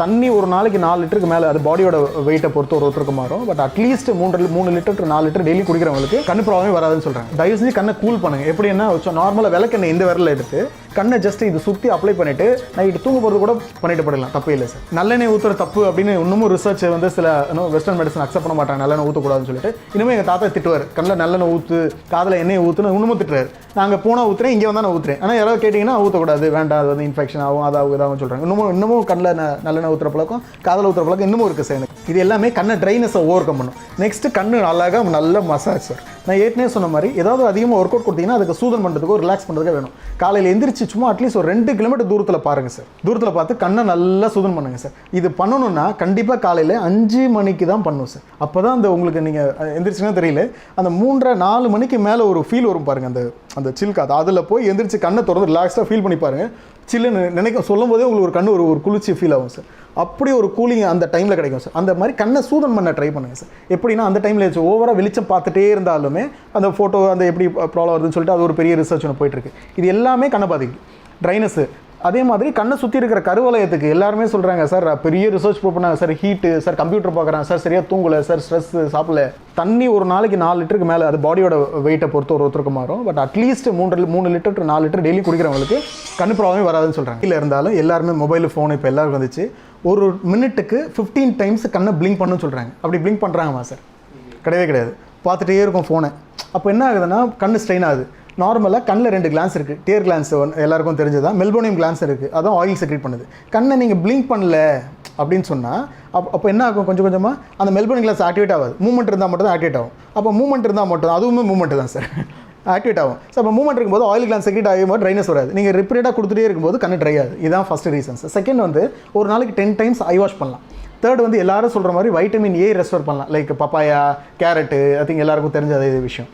தண்ணி ஒரு நாளைக்கு 4 லிட்டருக்கு மேலே அது பாடியோட வெயிட்டை பொறுத்து ஒருத்தருக்கு மாறும். But at least 3 litre 4 litre daily குடிக்கிறவங்களுக்கு கண்ணு ப்ராப்ளமே வராதுன்னு சொல்கிறாங்க. தயவு செஞ்சு கண்ணை கூல் பண்ணுங்க. எப்படின்னா நார்மலாக விளக்கெண்ணெய் இந்த விரலில் எடுத்து கண்ணை ஜஸ்ட் இது சுற்றி அப்ளை பண்ணிட்டு நைட்டு தூங்க போகிறது கூட பண்ணிட்டு போடலாம், தப்பே இல்லை சார். நல்லெண்ணெய் ஊற்றுற தப்பு அப்படின்னு இன்னமும் ரிசர்ச் வந்து சில வெஸ்டர்ன் மெடிசன் அக்செப்ட் பண்ண மாட்டாங்க, நல்லெண்ணெய் ஊற்றக்கூடாதுன்னு சொல்லிட்டு. இனிமேல் எங்கள் தாத்தா திட்டுவார், கண்ணில் நல்லெண்ணெய் ஊற்று, காதில் எண்ணெய் ஊற்றுன்னு இன்னமும் திட்டுறாரு. நாங்கள் போனால் ஊற்றுறேன், இங்கே வந்தால் நான் ஊற்றுறேன். ஆனால் யாராவது கேட்டிங்கன்னா ஊற்றக்கூடாது, வேண்டாம், அது வந்து இன்ஃபெக்ஷன் ஆகும், அதாகும் இதாகும் சொல்கிறாங்க. இன்னமும் கண்ணில் நல்லெண்ணெய் ஊற்றுற பழக்கம், காதில் ஊற்றுற பழக்கம் இன்னமும் இருக்குது சார். எனக்கு இது எல்லாமே கண்ணை ட்ரைனஸை ஓவர் கம் பண்ணும். நெக்ஸ்ட்டு கண்ணு அழகாக நல்ல மசாஜ் சார். நான் ஏற்கனவே சொன்ன மாதிரி ஏதாவது அதிகமாக ஒர்க் அவுட் கொடுத்தீங்கன்னா அதுக்கு சூதன் பண்ணுறதுக்கோ ரிலாக்ஸ் பண்ணுறதுக்கோ வேணும். காலையில் எந்திரிச்சு சும்மா அட்லீஸ்ட் ஒரு 2 கிலோமீட்டர் தூரத்தில் பாருங்கள் சார். தூரத்தில் பார்த்து கண்ணை நல்லா சூதன் பண்ணுங்கள் சார். இது பண்ணணும்னா கண்டிப்பாக காலையில் 5 மணிக்கு தான் பண்ணணும் சார். அப்போ தான் அந்த உங்களுக்கு நீங்கள் எந்திரிச்சுன்னா தெரியல, அந்த 3-4 மணிக்கு மேலே ஒரு ஃபீல் வரும் பாருங்கள், அந்த சில் காது. அதில் போய் எந்திரிச்சு கண்ணை திறந்து ரிலாக்ஸாக ஃபீல் பண்ணி பாருங்கள். சில்லுன்னு சொல்லும் போதே உங்களுக்கு ஒரு கண்ணு ஒரு குளிர்ச்சி ஃபீல் ஆகும் சார். அப்படி ஒரு கூலிங் அந்த டைமில் கிடைக்கும் சார். அந்த மாதிரி கண்ணை சூதன் பண்ண ட்ரை பண்ணுங்கள் சார். எப்படின்னா அந்த டைமில் ஓவராக வெளிச்சம் பார்த்துட்டே இருந்தாலுமே அந்த ஃபோட்டோ அந்த எப்படி ப்ராப்ளம் வருதுன்னு சொல்லிட்டு அது ஒரு பெரிய ரிசர்ச் ஒன்று போயிட்டுருக்கு. இது எல்லாமே கண்ணை பாதிக்கும். ட்ரைனஸு அதே மாதிரி கண்ணை சுற்றி இருக்கிற கருவலயத்துக்கு எல்லாருமே சொல்கிறாங்க சார், பெரிய ரிசர்ச் பண்ணாங்க சார், ஹீட்டு சார், கம்ப்யூட்டர் பார்க்குறாங்க சார், சரியாக தூங்கலை சார், ஸ்ட்ரெஸ், சாப்பிடல. தண்ணி ஒரு நாளைக்கு 4 லிட்டருக்கு மேலே அது பாடியோட வெயிட்டை பொறுத்து ஒருத்தருக்கு மாறும். But at least 3 litre 4 litre daily குடிக்கிறவங்களுக்கு கண்ணு ப்ராப்ளமே வராதுன்னு சொல்கிறாங்க. இல்லை இருந்தாலும் எல்லாருமே மொபைல் ஃபோன் இப்போ எல்லாருக்கும் வந்துச்சு. ஒரு மினிட்டுக்கு 15 டைம்ஸ் கண்ணை பிளிங்க் பண்ணுன்னு சொல்கிறாங்க. அப்படி பிளிங்க் பண்ணுறாங்கம்மா சார்? கிடையவே கிடையாது. பார்த்துட்டே இருக்கும் ஃபோனை. அப்போ என்ன ஆகுதுன்னா கண்ணு ஸ்ட்ரெயின் ஆகுது. நார்மலாக கண்ணில் 2 கிளான்ஸ் இருக்குது. டியர் கிளான்ஸ் எல்லாருக்கும் தெரிஞ்சதான். மெல்போனியம் கிளான்ஸ் இருக்குது, அதான் ஆயில் செக்ரேட் பண்ணுது. கண்ணை நீங்கள் பிளிங்க் பண்ணல அப்படின்னு சொன்னால் அப்போ என்ன ஆகும், கொஞ்சம் கொஞ்சமாக அந்த மெல்போனியம் கிளாஸ் ஆக்டிவேட் ஆகாது. மூவ்மெண்ட் இருந்தால் மட்டும் தான் ஆக்டிவேட் ஆகும். அப்போ மூவ்மெண்ட் இருந்தால் மட்டும், அதுவுமே மூவ்மெண்ட் தான் சார், ஆக்டிவேட் ஆகும். ஸோ அப்போ மூவ்மெண்ட் இருக்கும்போது ஆயில் கிளான்ஸ் செக்ரேட் ஆகும்போது ட்ரைனஸ் வராது. நீங்கள் ரிப்பீட்டாக கொடுத்துட்டே இருக்கும்போது கண்ணு ட்ரை ஆகுது. இதுதான் ஃபஸ்ட் ரீசன்ஸ். செகண்ட் வந்து ஒரு நாளைக்கு 10 டைம்ஸ் ஐ வாஷ் பண்ணலாம். தேர்ட் வந்து எல்லாரும் சொல்கிற மாதிரி வைட்டமின் ஏ ரெஸ்டோர் பண்ணலாம். Like papaya, carrot, I think எல்லாருக்கும் தெரிஞ்ச அதே விஷயம்.